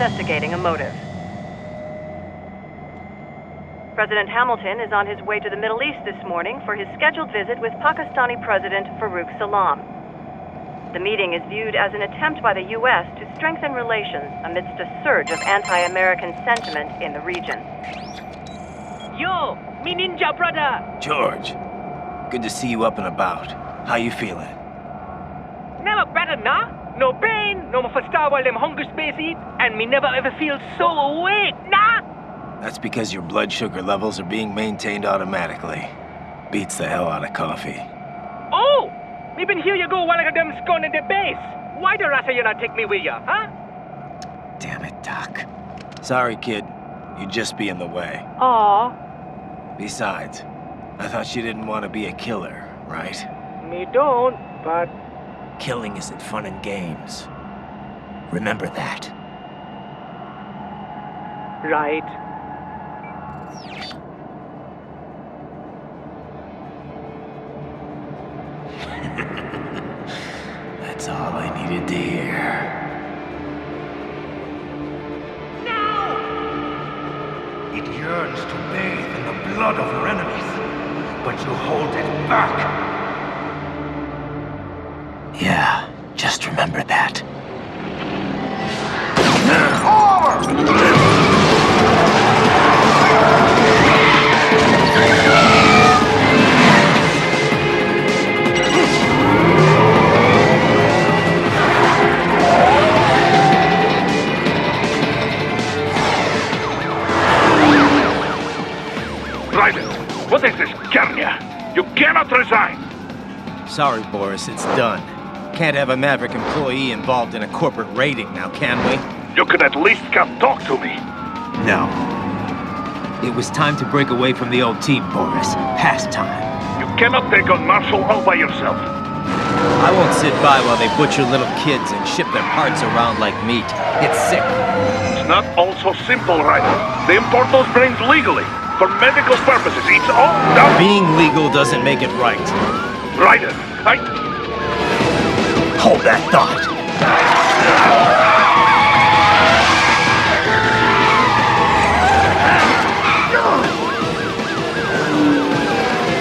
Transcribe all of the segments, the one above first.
investigating a motive. President Hamilton is on his way to the Middle East this morning for his scheduled visit with Pakistani President Farooq Salam. The meeting is viewed as an attempt by the U.S. to strengthen relations amidst a surge of anti-American sentiment in the region. Yo, me ninja brother! George, good to see you up and about. How you feeling? Never better, nah? No pain, no more faster while them hunger space eat, and me never ever feel so awake, nah? That's because your blood sugar levels are being maintained automatically. Beats the hell out of coffee. Oh! Me been here you go while I got them scone in the base. Why the rasa you not take me with ya, huh? Damn it, Doc. Sorry, kid. You'd just be in the way. Aw. Besides, I thought you didn't want to be a killer, right? Me don't, but... Killing isn't fun and games. Remember that. Right. That's all I needed to hear. It yearns to bathe in the blood of your enemies, but you hold it back. Yeah, just remember that. Raiden, what is this, Kenya? You cannot resign! Sorry, Boris, it's done. Can't have a Maverick employee involved in a corporate raiding now, can we? You could at least come talk to me. No. It was time to break away from the old team, Boris. Past time. You cannot take on Marshall all by yourself. I won't sit by while they butcher little kids and ship their parts around like meat. It's sick. It's not all so simple, Raiden. They import those brains legally. For medical purposes, it's all done. Being legal doesn't make it right. Raiden, Hold that thought.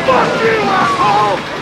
Fuck you, asshole!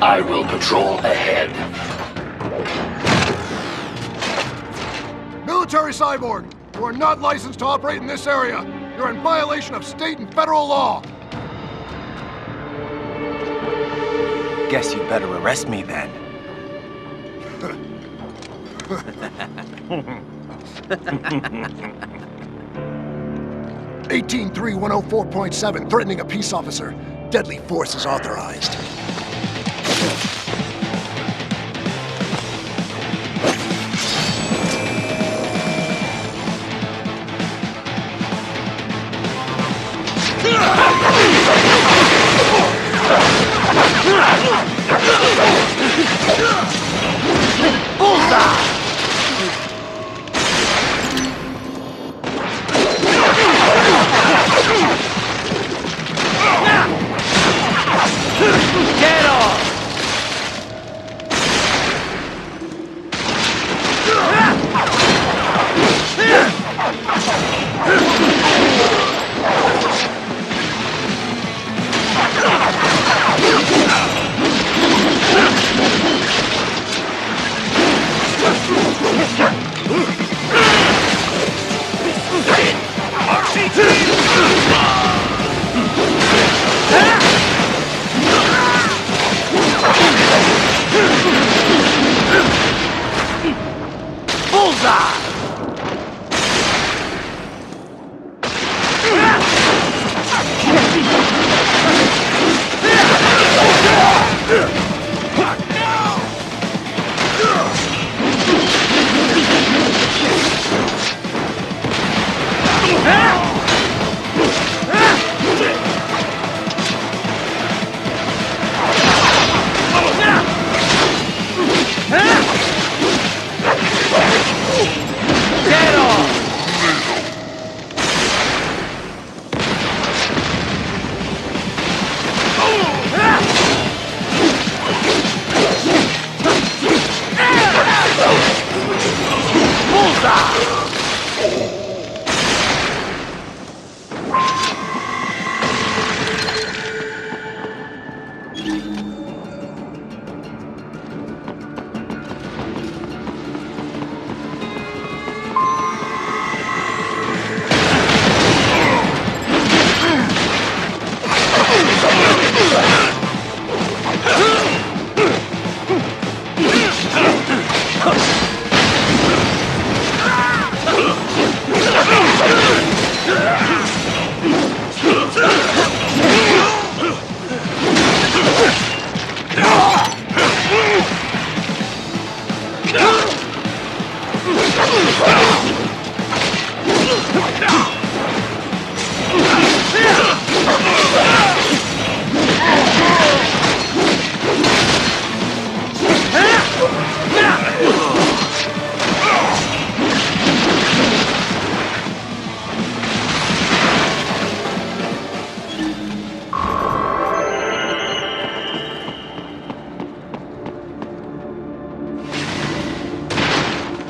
I will patrol ahead. Military cyborg! You are not licensed to operate in this area. You're in violation of state and federal law. Guess you'd better arrest me then. 183-104.7, threatening a peace officer. Deadly force is authorized. Get off!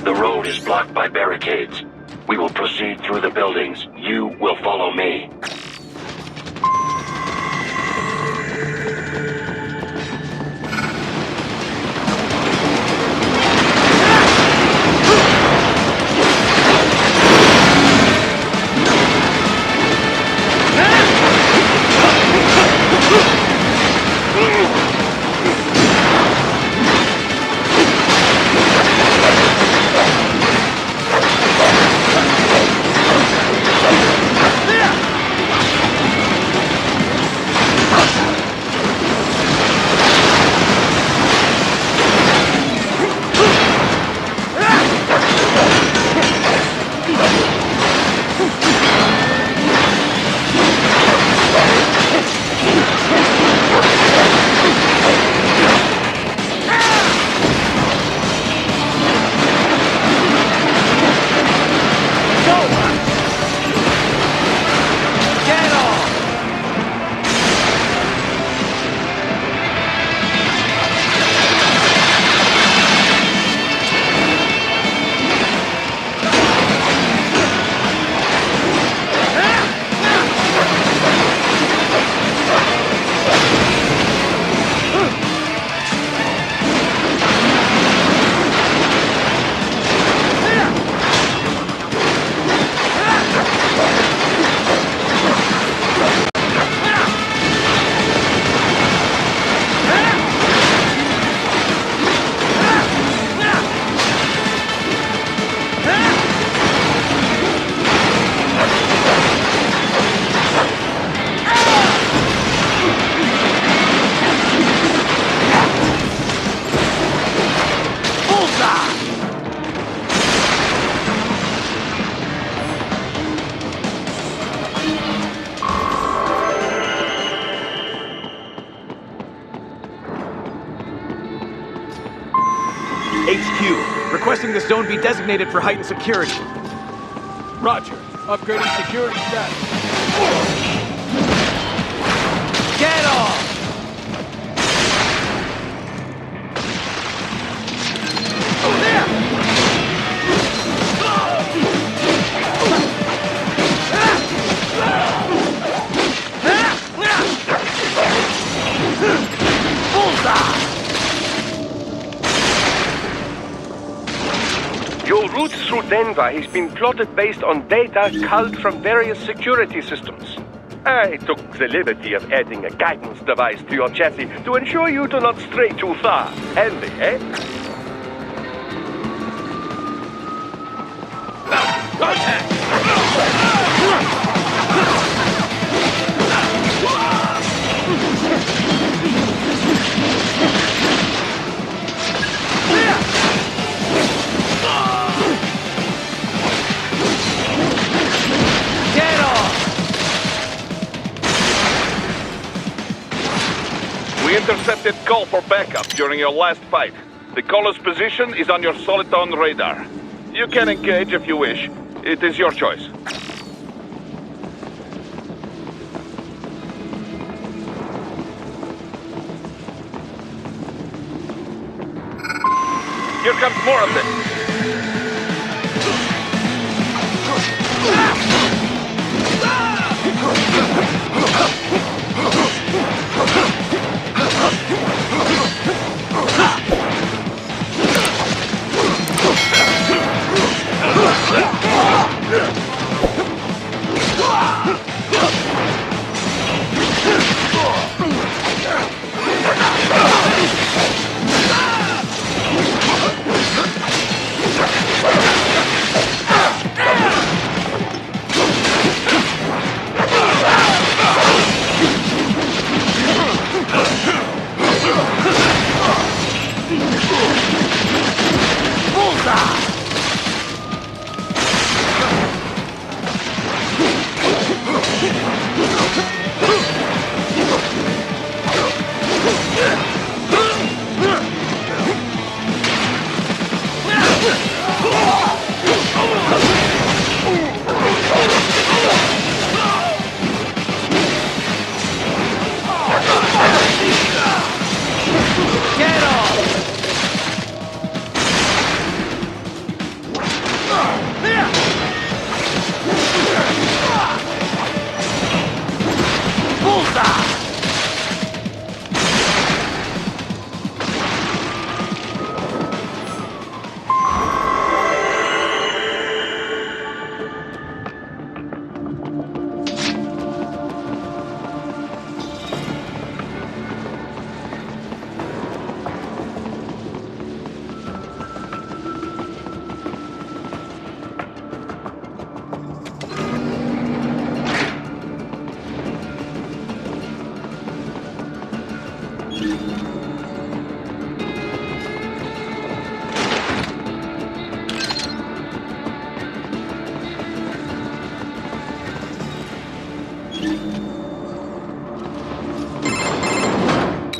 The road is blocked by barricades. We will proceed through the buildings. You will follow me. HQ, requesting this zone be designated for heightened security. Roger. Upgrading security status. Get off! Oh, there! Your route through Denver has been plotted based on data culled from various security systems. I took the liberty of adding a guidance device to your chassis to ensure you do not stray too far. Handy, eh? intercepted call for backup during your last fight. The caller's position is on your soliton radar. You can engage if you wish. It is your choice. Here comes more of this.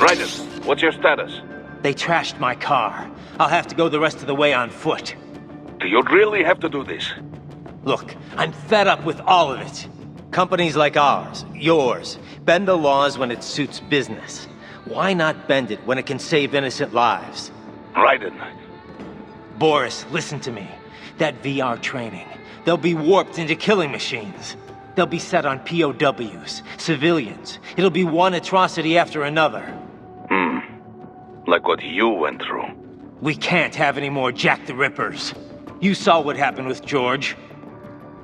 Raiden, what's your status? They trashed my car. I'll have to go the rest of the way on foot. Do you really have to do this? Look, I'm fed up with all of it. Companies like ours, yours, bend the laws when it suits business. Why not bend it when it can save innocent lives? Raiden. Boris, listen to me. That VR training, they'll be warped into killing machines. They'll be set on POWs, civilians. It'll be one atrocity after another. Like what you went through. We can't have any more Jack the Rippers. You saw what happened with George.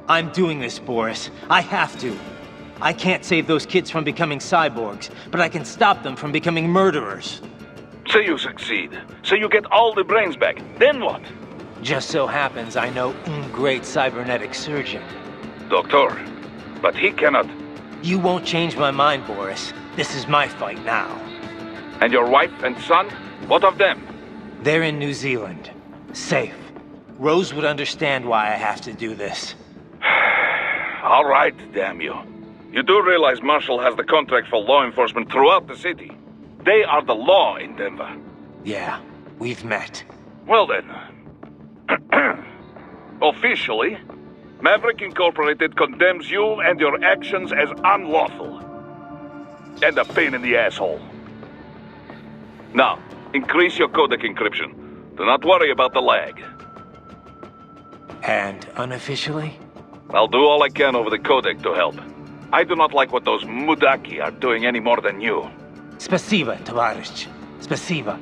I'm doing this, Boris. I have to. I can't save those kids from becoming cyborgs, but I can stop them from becoming murderers. Say you succeed. Say you get all the brains back. Then what? Just so happens I know a great cybernetic surgeon. Doctor, but he cannot... You won't change my mind, Boris. This is my fight now. And your wife and son? What of them? They're in New Zealand. Safe. Rose would understand why I have to do this. All right, damn you. You do realize Marshall has the contract for law enforcement throughout the city. They are the law in Denver. Yeah, we've met. Well then. Officially, Maverick Incorporated condemns you and your actions as unlawful. And a pain in the asshole. Now, increase your codec encryption. Do not worry about the lag. And unofficially? I'll do all I can over the codec to help. I do not like what those Mudaki are doing any more than you. Spasiba, Tavarish. Spasiba.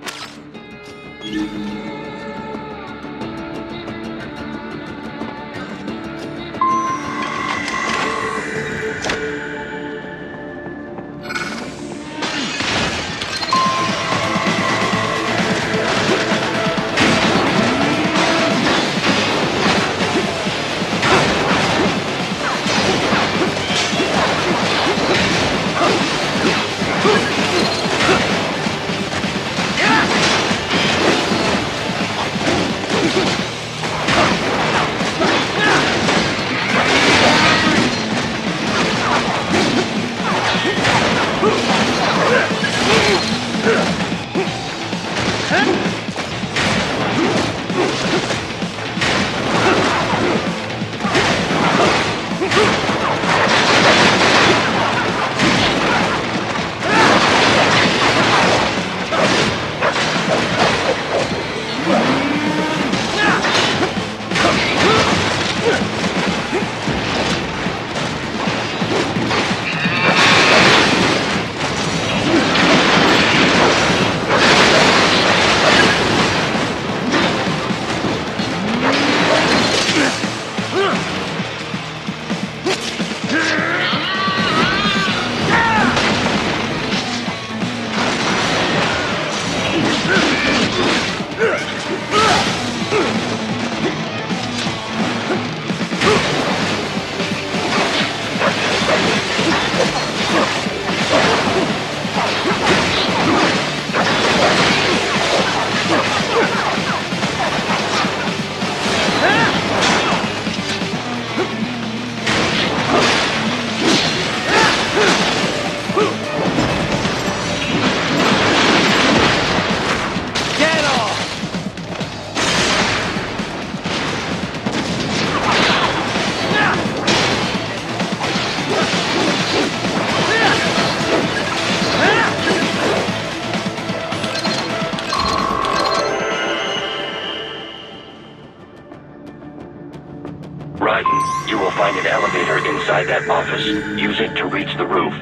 Raiden, you will find an elevator inside that office. Use it to reach the roof.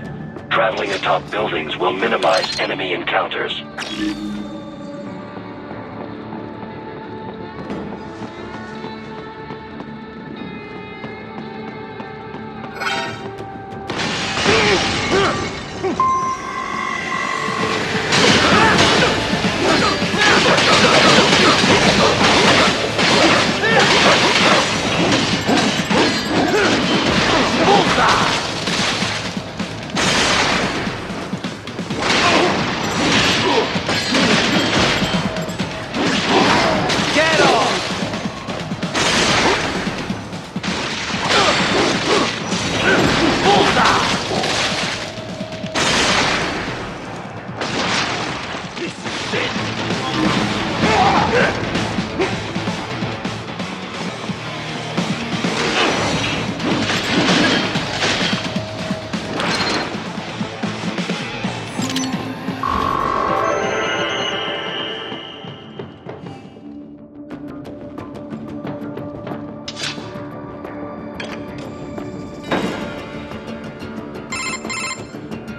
Traveling atop buildings will minimize enemy encounters.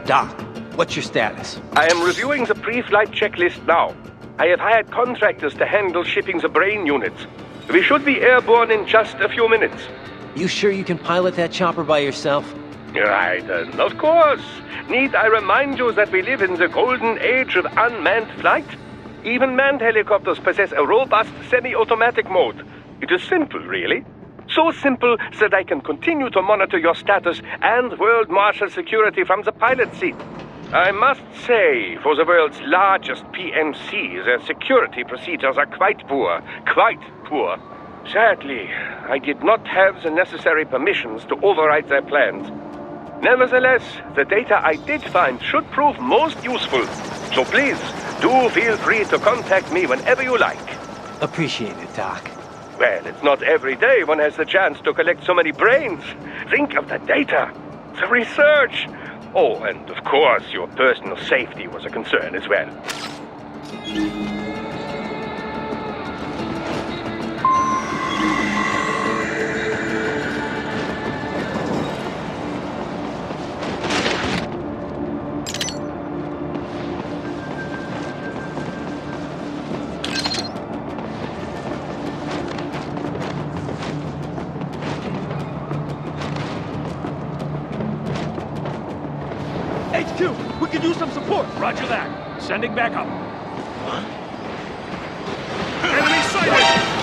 Doc, what's your status? I am reviewing the pre-flight checklist now. I have hired contractors to handle shipping the brain units. We should be airborne in just a few minutes. You sure you can pilot that chopper by yourself? Raiden, of course. Need I remind you that we live in the golden age of unmanned flight? Even manned helicopters possess a robust semi-automatic mode. It is simple, really. So simple that I can continue to monitor your status and world marshal security from the pilot seat. I must say, for the world's largest PMC, their security procedures are quite poor. Quite poor. Sadly, I did not have the necessary permissions to override their plans. Nevertheless, the data I did find should prove most useful. So please, do feel free to contact me whenever you like. Appreciate it, Doc. Well, it's not every day one has the chance to collect so many brains. Think of the data, the research. Oh, and of course, your personal safety was a concern as well. HQ, we could use some support. Roger that. Sending back up. Enemy sighted!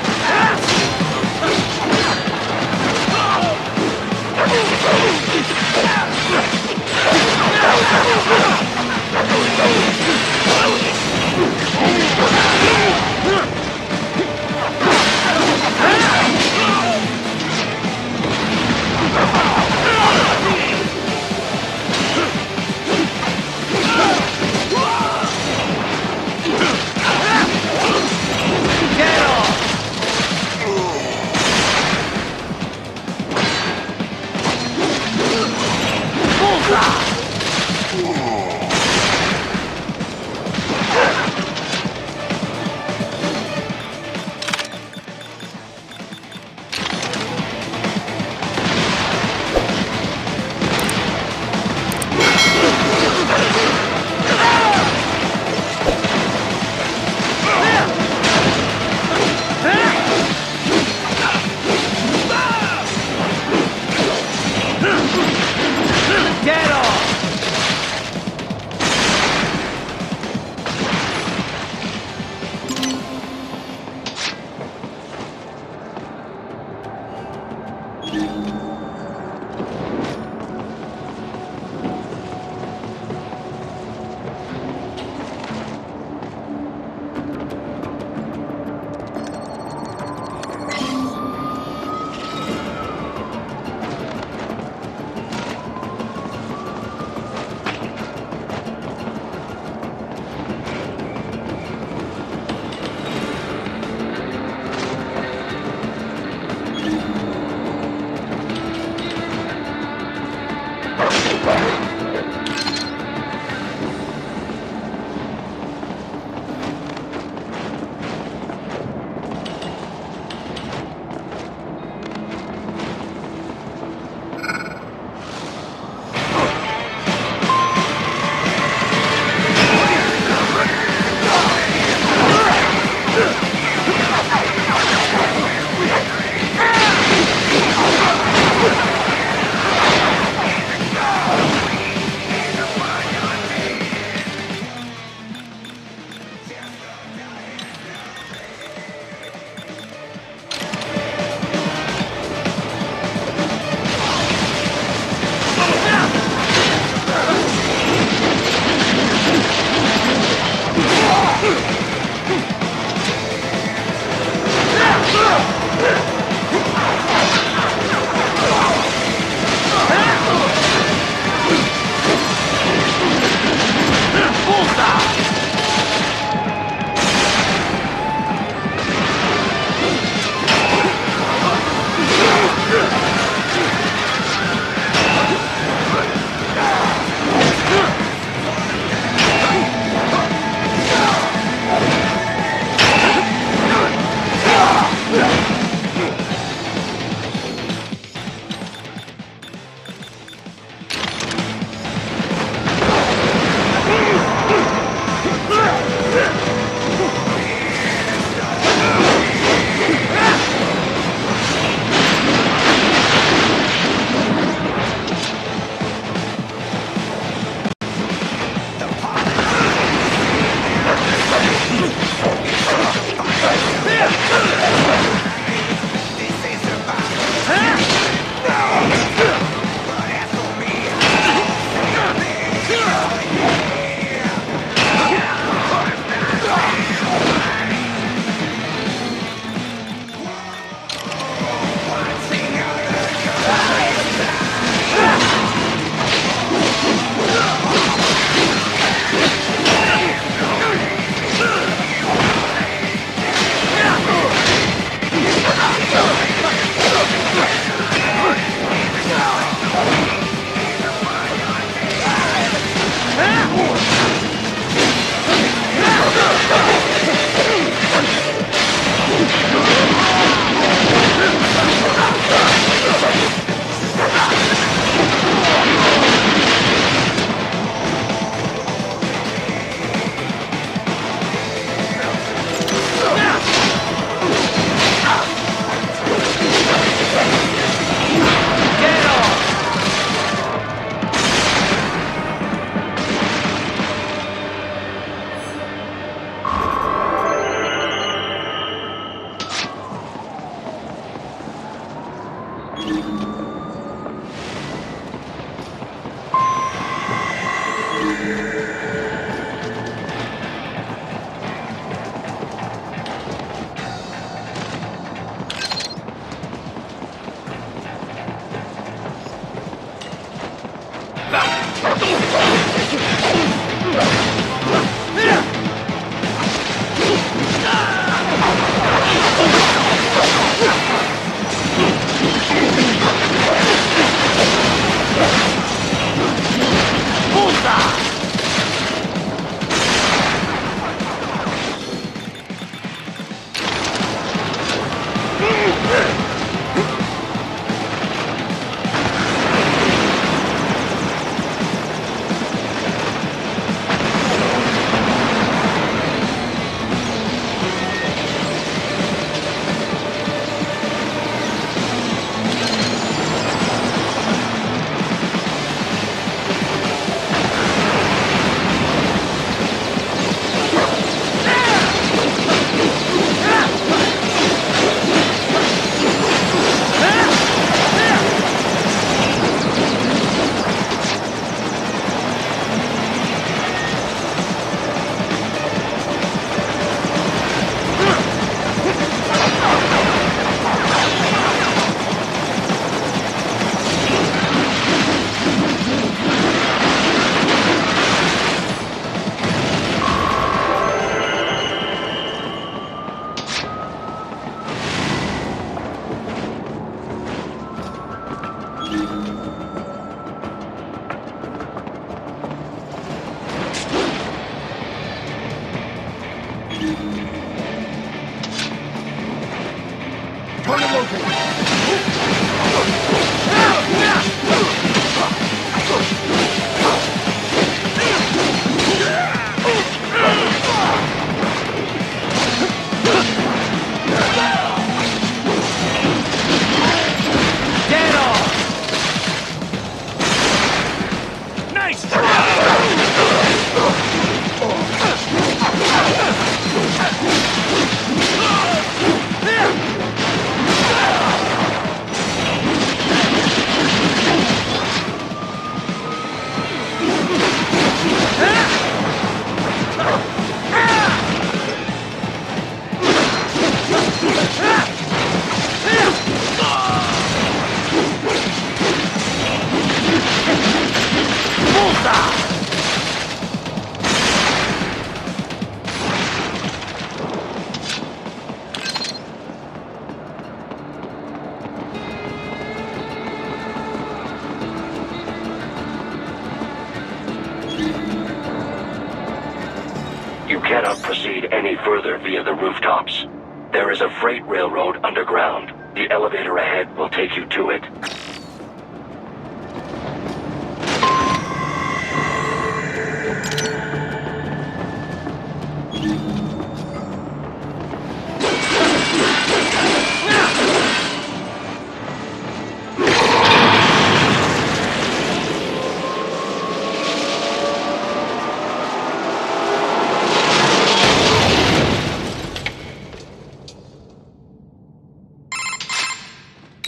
cannot proceed any further via the rooftops. There is a freight railroad underground. The elevator ahead will take you to it.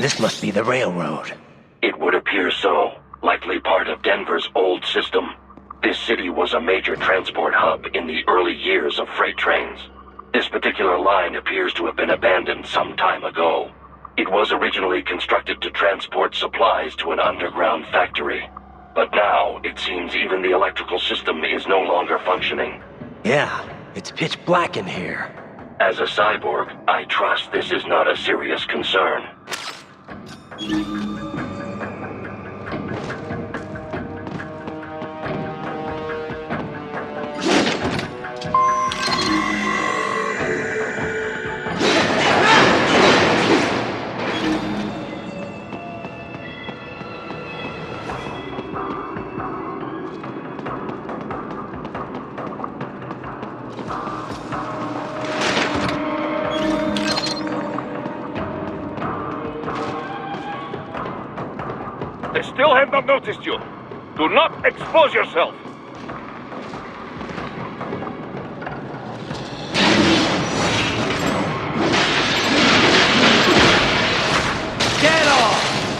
This must be the railroad. It would appear so. Likely part of Denver's old system. This city was a major transport hub in the early years of freight trains. This particular line appears to have been abandoned some time ago. It was originally constructed to transport supplies to an underground factory. But now, it seems even the electrical system is no longer functioning. Yeah, it's pitch black in here. As a cyborg, I trust this is not a serious concern. They still have not noticed you. Do not expose yourself. Get off!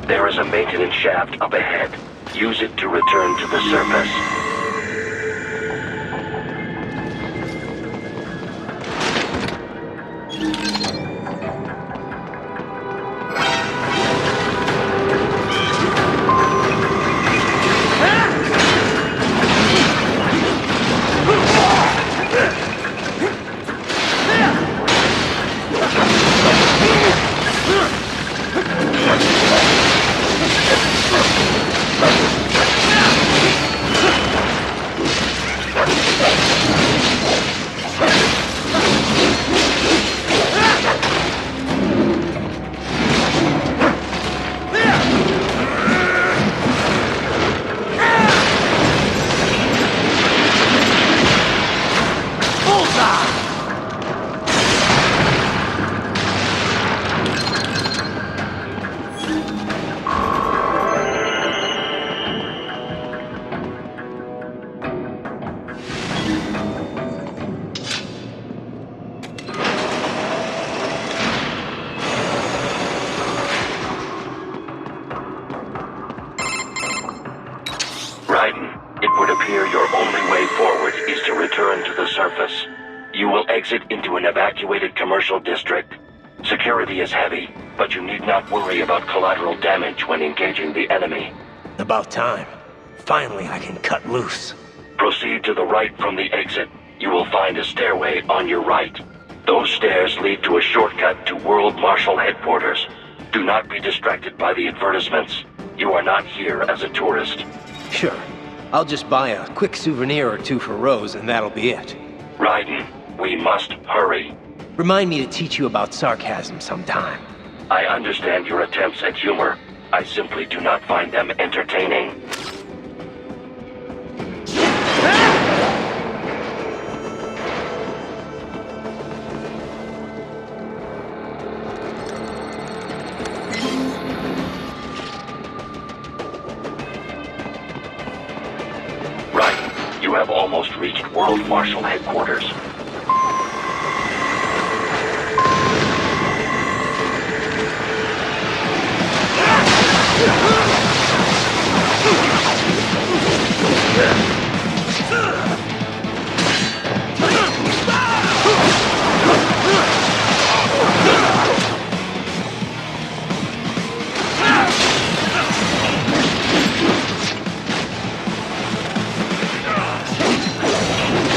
There is a maintenance shaft up ahead. Use it to return to the surface. Raiden, it would appear your only way forward is to return to the surface. You will exit into an evacuated commercial district. Security is heavy, but you need not worry about collateral damage when engaging the enemy. About time. Finally, I can cut loose. Proceed to the right from the exit. You will find a stairway on your right. Those stairs lead to a shortcut to World Marshal Headquarters. Do not be distracted by the advertisements. You are not here as a tourist. Sure. I'll just buy a quick souvenir or two for Rose, and that'll be it. Raiden, we must hurry. Remind me to teach you about sarcasm sometime. I understand your attempts at humor. I simply do not find them entertaining. Right, you have almost reached World Marshal Headquarters.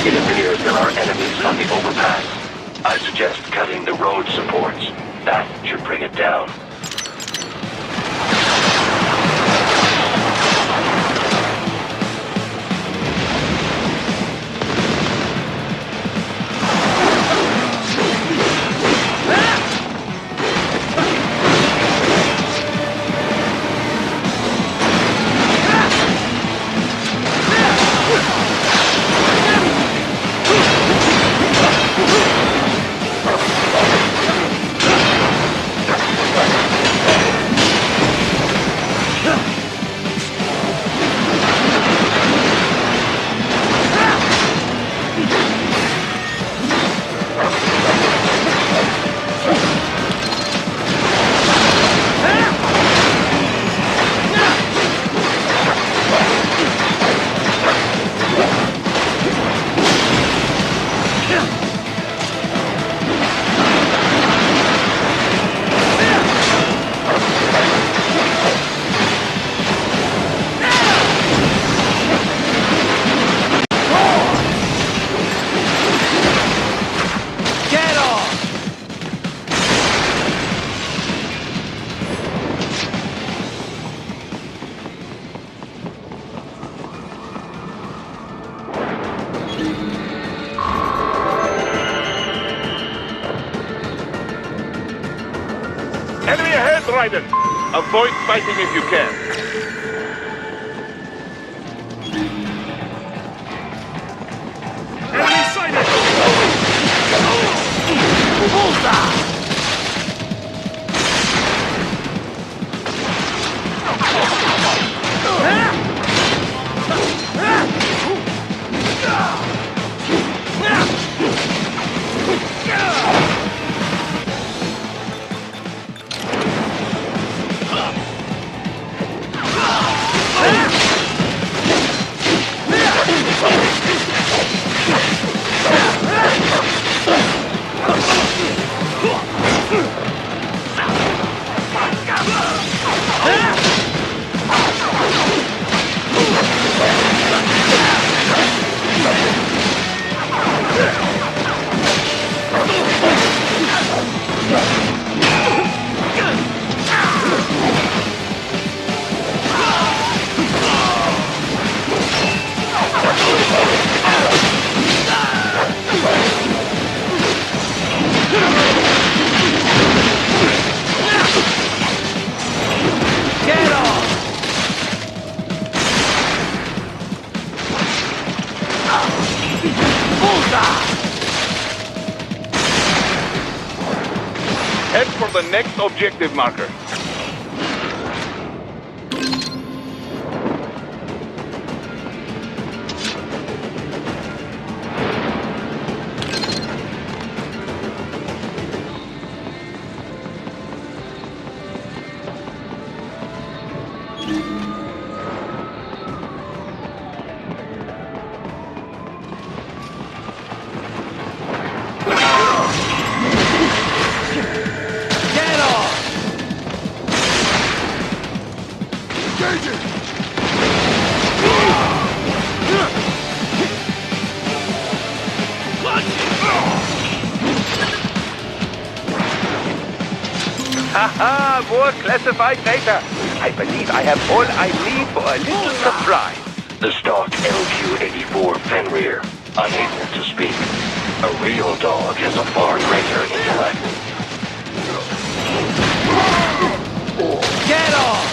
It appears there are enemies on the overpass. I suggest cutting the road supports. That should bring it down. Raiden. Avoid fighting if you can. Enemy sighted! Bullseye! Head for the next objective marker. Haha, more classified data. I believe I have all I need for a little surprise. The stock LQ-84 Fenrir, unable to speak. A real dog has a far greater intellect. Get off!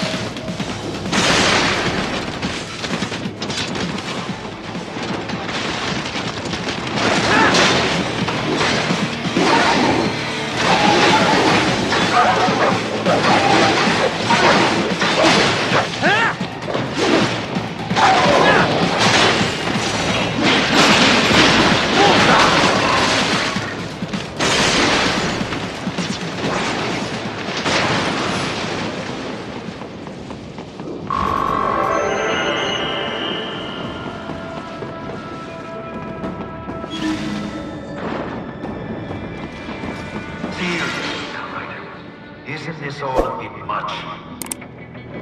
Isn't this all a bit much?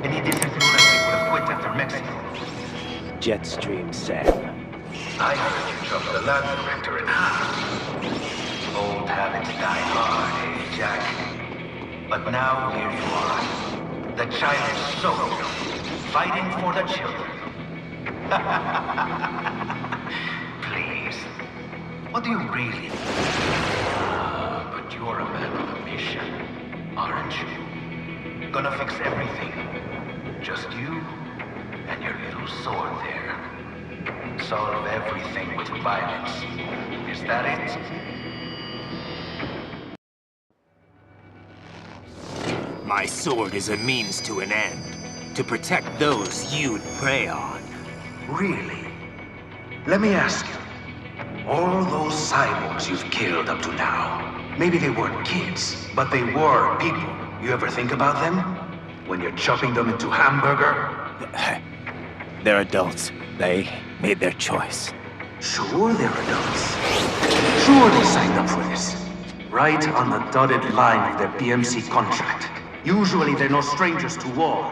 Any decent lunatic would have quit after Mexico. Jetstream, Sam. I heard you chopped the lab director in half. Old habits die hard, eh, Jack? But now here you are. The child's soul, fighting for the children. Please. What do you really think? But you're a man on a mission, aren't you? Gonna fix everything. Just you and your little sword there. Solve everything with violence. Is that it? My sword is a means to an end. To protect those you'd prey on. Really? Let me ask you. All those cyborgs you've killed up to now, maybe they weren't kids, but they were people. You ever think about them? When you're chopping them into hamburger? They're adults. They made their choice. Sure they're adults. Sure they signed up for this. Right on the dotted line of their BMC contract. Usually they're no strangers to war.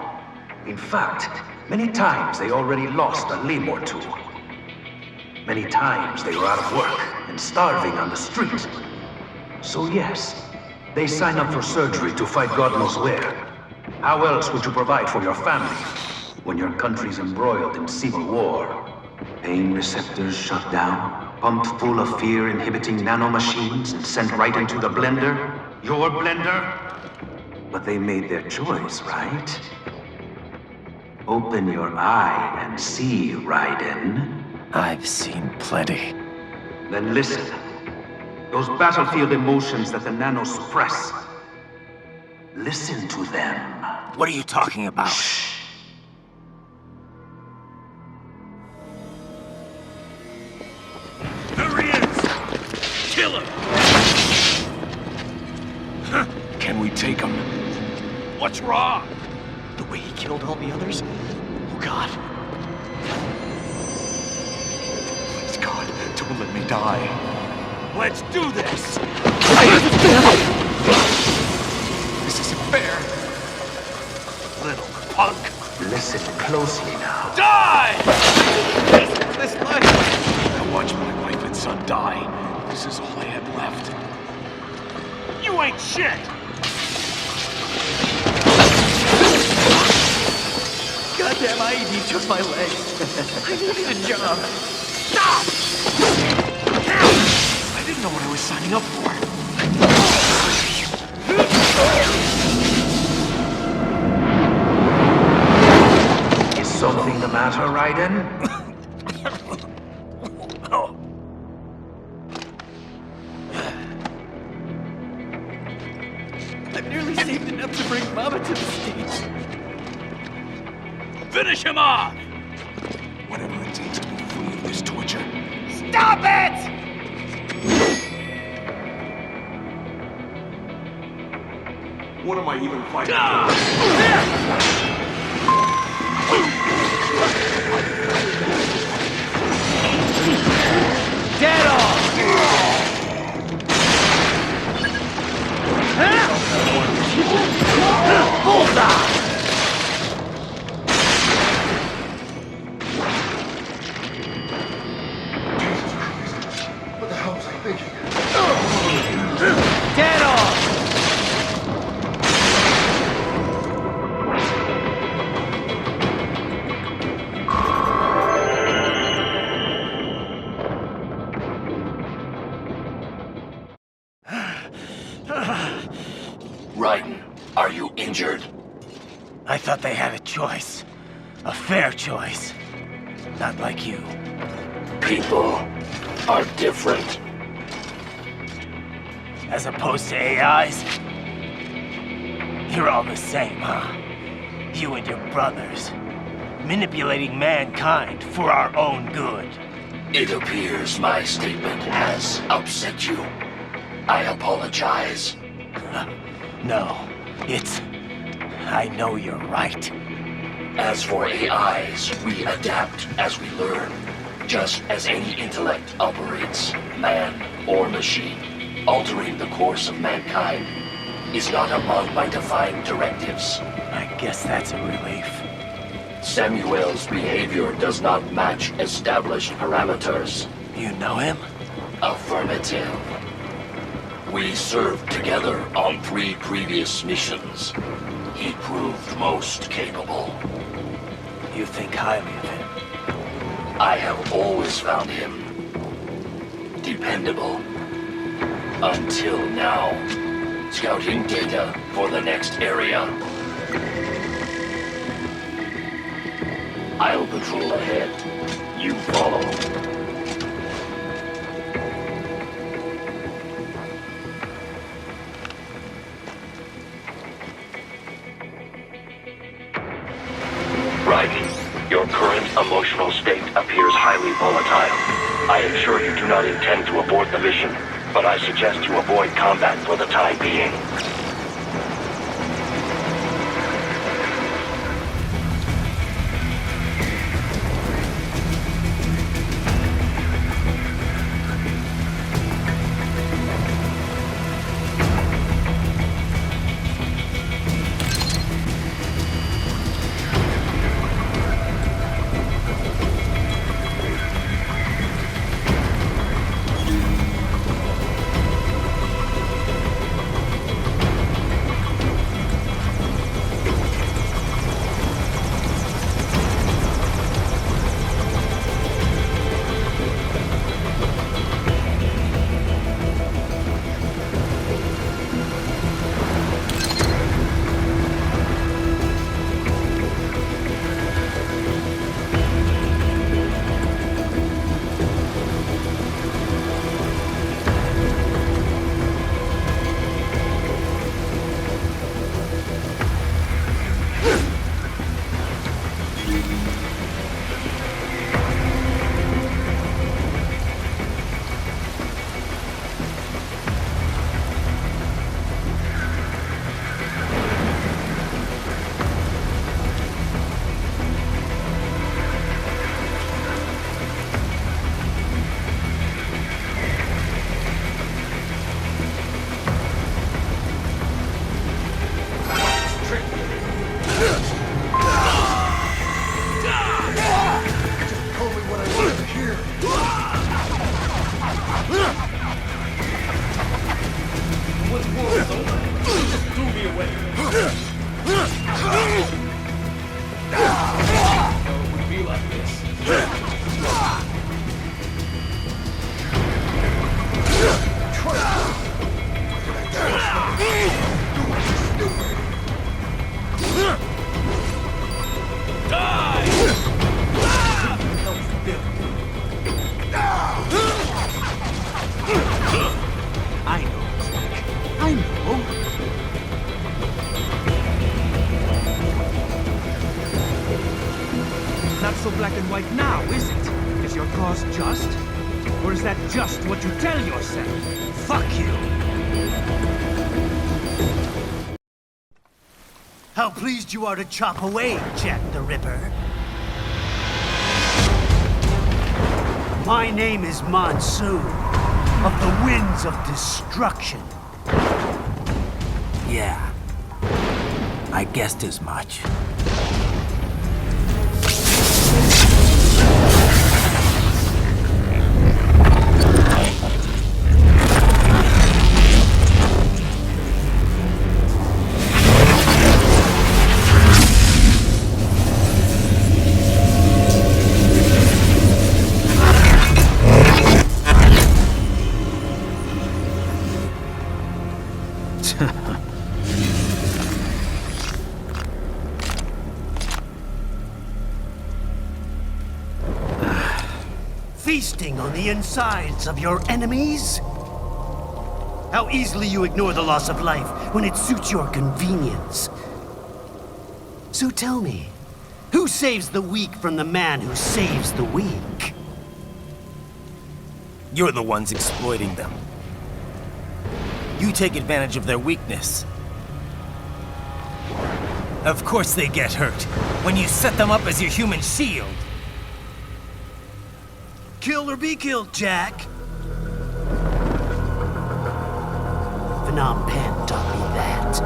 In fact, many times they already lost a limb or two. Many times they were out of work and starving on the street. So yes, they sign up for surgery to fight God knows where. How else would you provide for your family when your country's embroiled in civil war? Pain receptors shut down, pumped full of fear-inhibiting nanomachines and sent right into the blender? Your blender? But they made their choice, right? Open your eye and see, Raiden. I've seen plenty. Then listen. Those battlefield emotions that the nanos suppress. Listen to them. What are you talking about? Shh. There he is! Kill him! Can we take him? What's wrong? The way he killed all the others? Oh God. Please God, don't let me die. Let's do this! This isn't fair. Little punk! Listen closely now. Die! This life. I watched my wife and son die. This is all I had left. You ain't shit! Goddamn IED took my leg. I needed a job. Stop! I didn't know what I was signing up for. Is something the matter, Raiden? I've nearly saved enough to bring Mama to the States. Finish him off! Whatever it takes to be free of this torture. Stop it! What am I even fighting Dead on! Bullseye! What the hell was I thinking? Dead on! Raiden, are you injured? I thought they had a choice. A fair choice. Not like you. People are different. As opposed to AIs? You're all the same, huh? You and your brothers. Manipulating mankind for our own good. It appears my statement has upset you. I apologize. No, it's... I know you're right. As for AIs, we adapt as we learn. Just as any intellect operates, man or machine, altering the course of mankind is not among my defined directives. I guess that's a relief. Samuel's behavior does not match established parameters. You know him? Affirmative. We served together on 3 previous missions. He proved most capable. You think highly of him? I have always found him dependable. Until now. Scouting data for the next area. I'll patrol ahead. You follow. Raiden, your current emotional state appears highly volatile. I am sure you do not intend to abort the mission, but I suggest you avoid combat for the time being. wife now, is it? Is your cause just? Or is that just what you tell yourself? Fuck you! How pleased you are to chop away, Jack the Ripper. My name is Monsoon, of the Winds of Destruction. Yeah, I guessed as much. Feasting on the insides of your enemies? How easily you ignore the loss of life when it suits your convenience. So tell me, who saves the weak from the man who saves the weak? You're the ones exploiting them. You take advantage of their weakness. Of course they get hurt when you set them up as your human shield. Kill or be killed, Jack. Phnom Penh taught me that.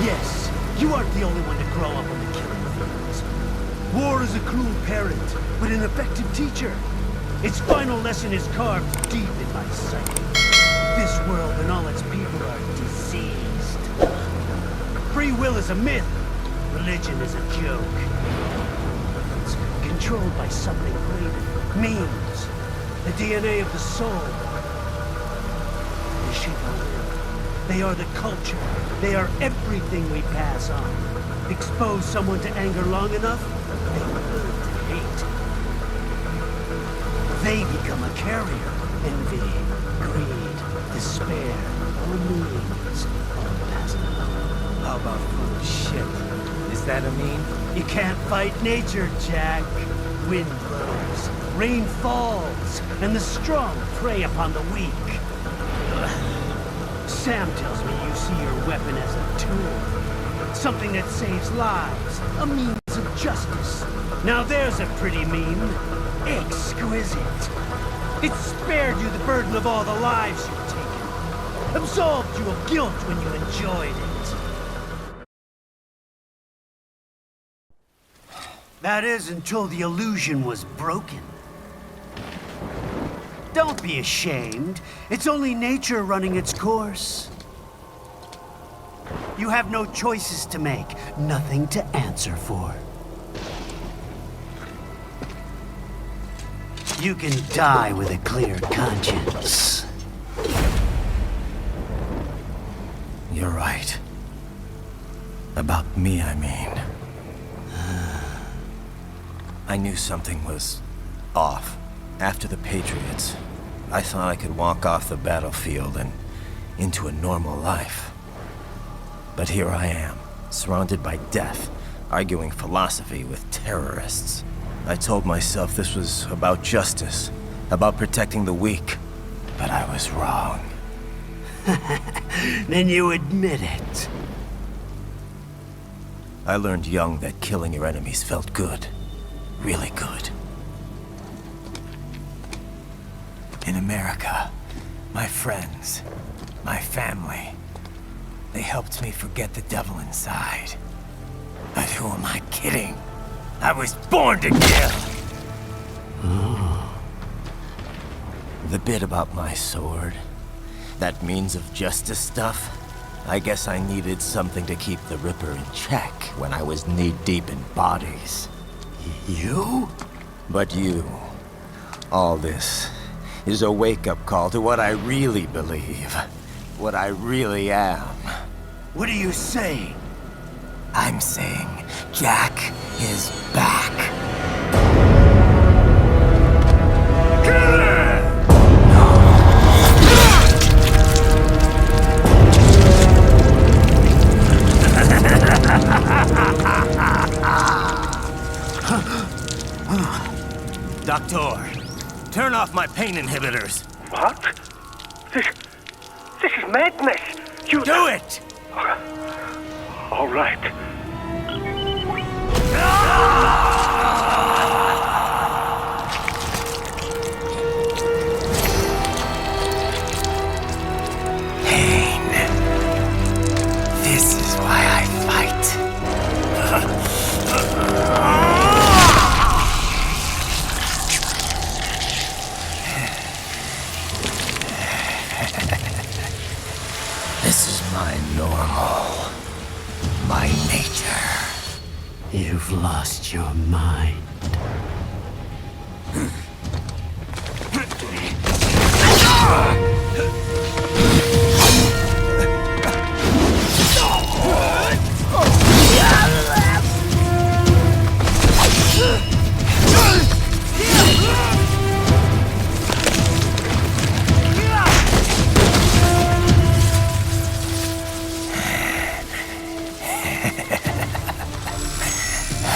Yes, you aren't the only one to grow up on the killing fields. War is a cruel parent, but an effective teacher. Its final lesson is carved deep in my psyche. This world and all its people are diseased. Free will is a myth. Religion is a joke. Controlled by something greater. Means. The DNA of the soul. They shape our will. They are the culture. They are everything we pass on. Expose someone to anger long enough, they learn to hate. They become a carrier. Envy, greed, despair, or means. All passed along. How about full of shit? Is that a meme? You can't fight nature, Jack. Wind blows, rain falls, and the strong prey upon the weak. Sam tells me you see your weapon as a tool. Something that saves lives, a means of justice. Now there's a pretty meme. Exquisite. It spared you the burden of all the lives you've taken. Absolved you of guilt when you enjoyed it. That is, until the illusion was broken. Don't be ashamed. It's only nature running its course. You have no choices to make, nothing to answer for. You can die with a clear conscience. You're right. About me, I mean. I knew something was off. After the Patriots, I thought I could walk off the battlefield and into a normal life. But here I am, surrounded by death, arguing philosophy with terrorists. I told myself this was about justice, about protecting the weak, but I was wrong. Then you admit it. I learned young that killing your enemies felt good. Really good. In America, my friends, my family, they helped me forget the devil inside. But who am I kidding? I was born to kill! The bit about my sword, that means of justice stuff, I guess I needed something to keep the Ripper in check when I was knee-deep in bodies. You? But you, all this, is a wake-up call to what I really believe. What I really am. What do you say? I'm saying Jack is back. pain inhibitors. What? This is madness. You do it! All right. Pain. This is why I fight. This is my normal. My nature. You've lost your mind.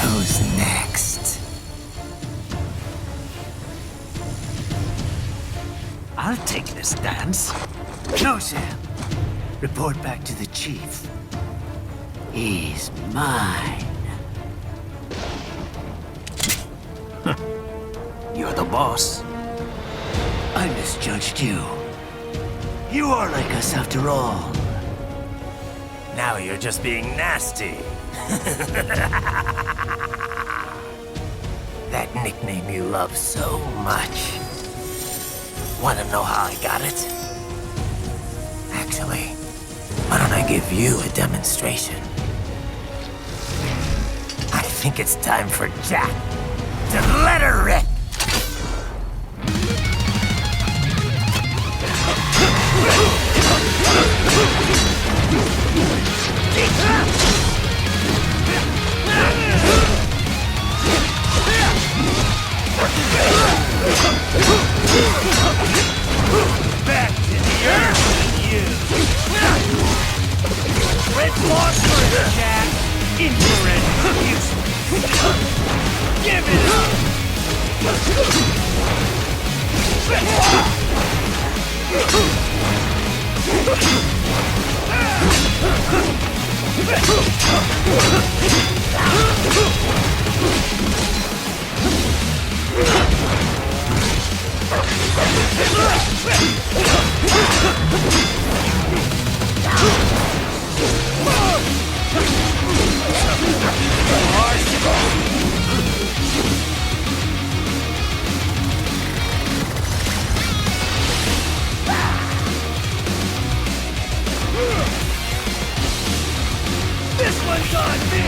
Who's next? I'll take this dance. No, Sam. Report back to the chief. He's mine. You're the boss. I misjudged you. You are like us after all. Now you're just being nasty. That nickname you love so much. Want to know how I got it? Actually, why don't I give you a demonstration? I think it's time for Jack to let her rip. Back to the earth with you! Red phosphorus, Jack! Infrared useless! Give it up! This one's on me!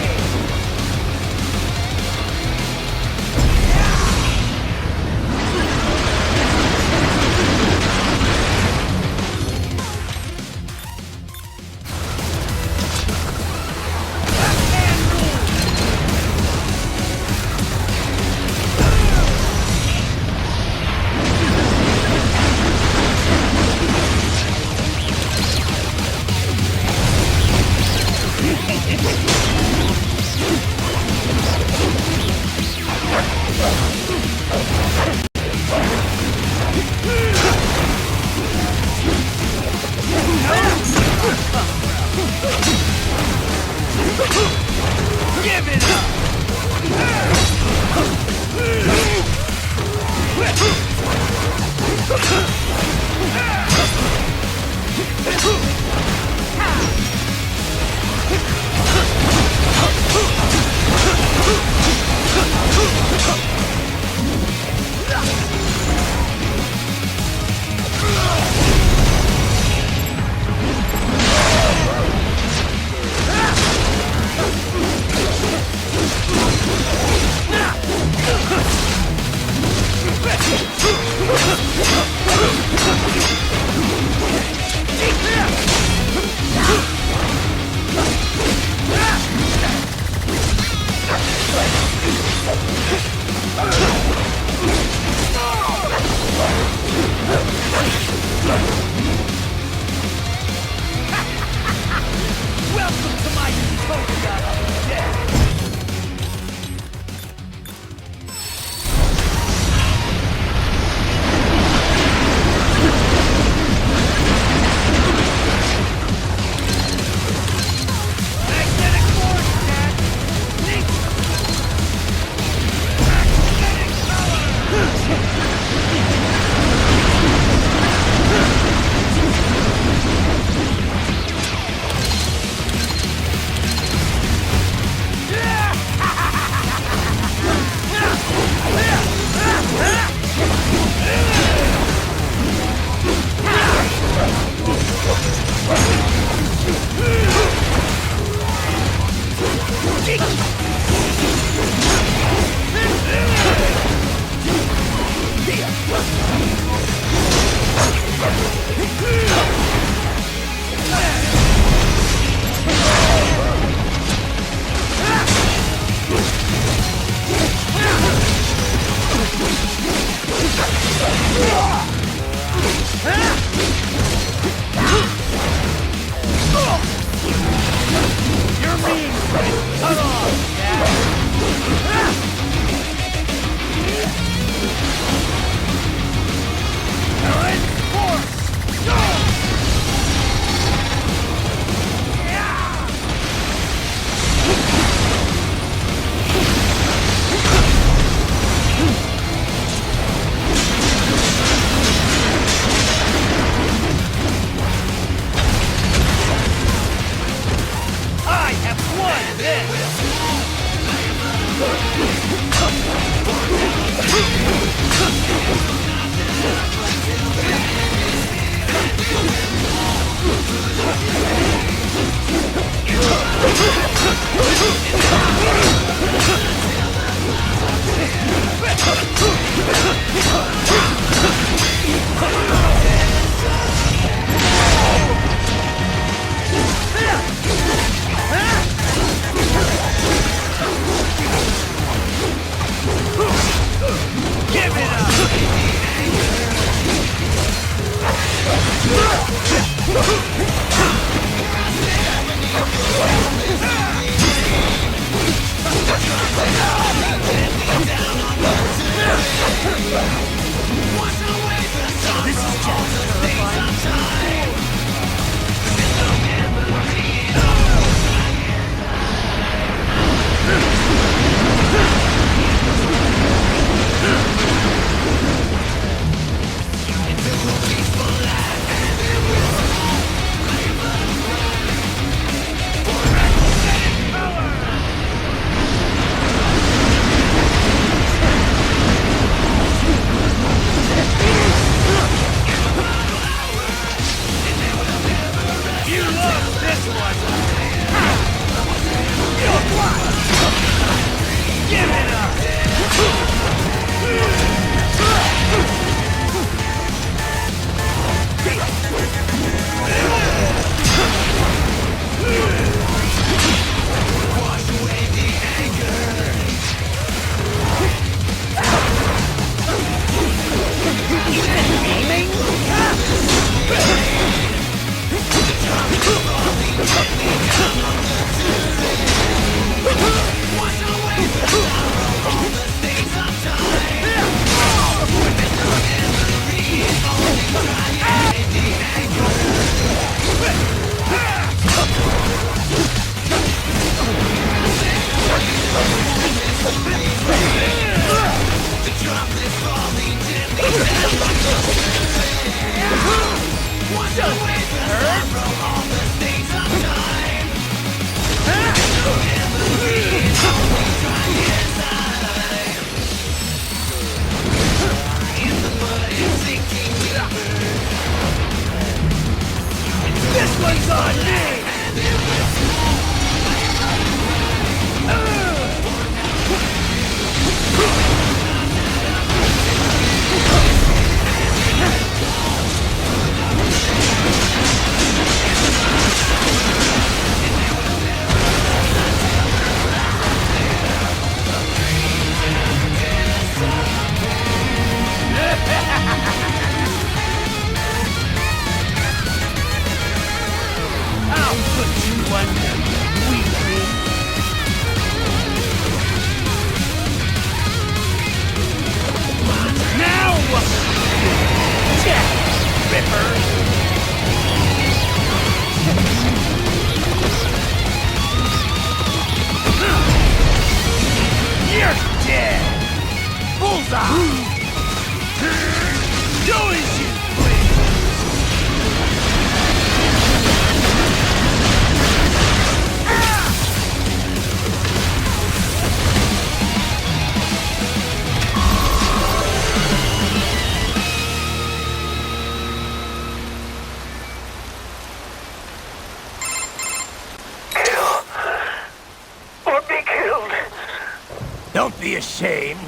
Don't be ashamed.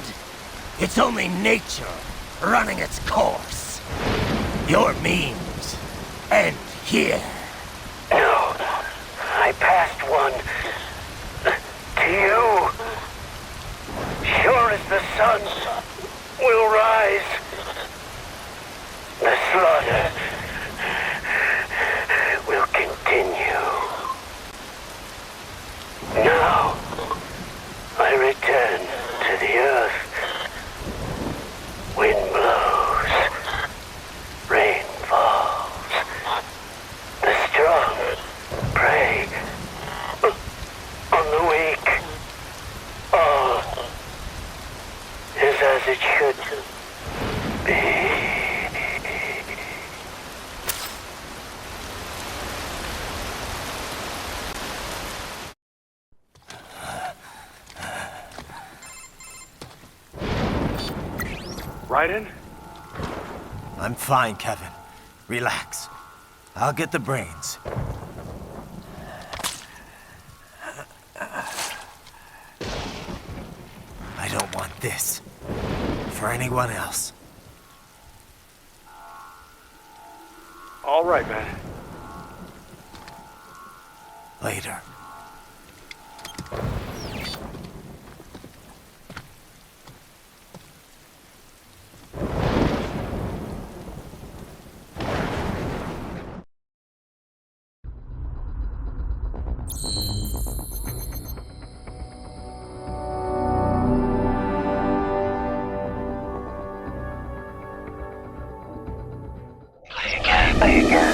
It's only nature running its course. Your means end here. No, I passed one to you. Sure as the sun will rise, the slaughter will continue. Now, I return to the earth. Wind blows, rain falls. The strong prey on the weak. All is as it should be. Raiden? I'm fine, Kevin. Relax. I'll get the brains. I don't want this. For anyone else. All right, man. Later. stay here.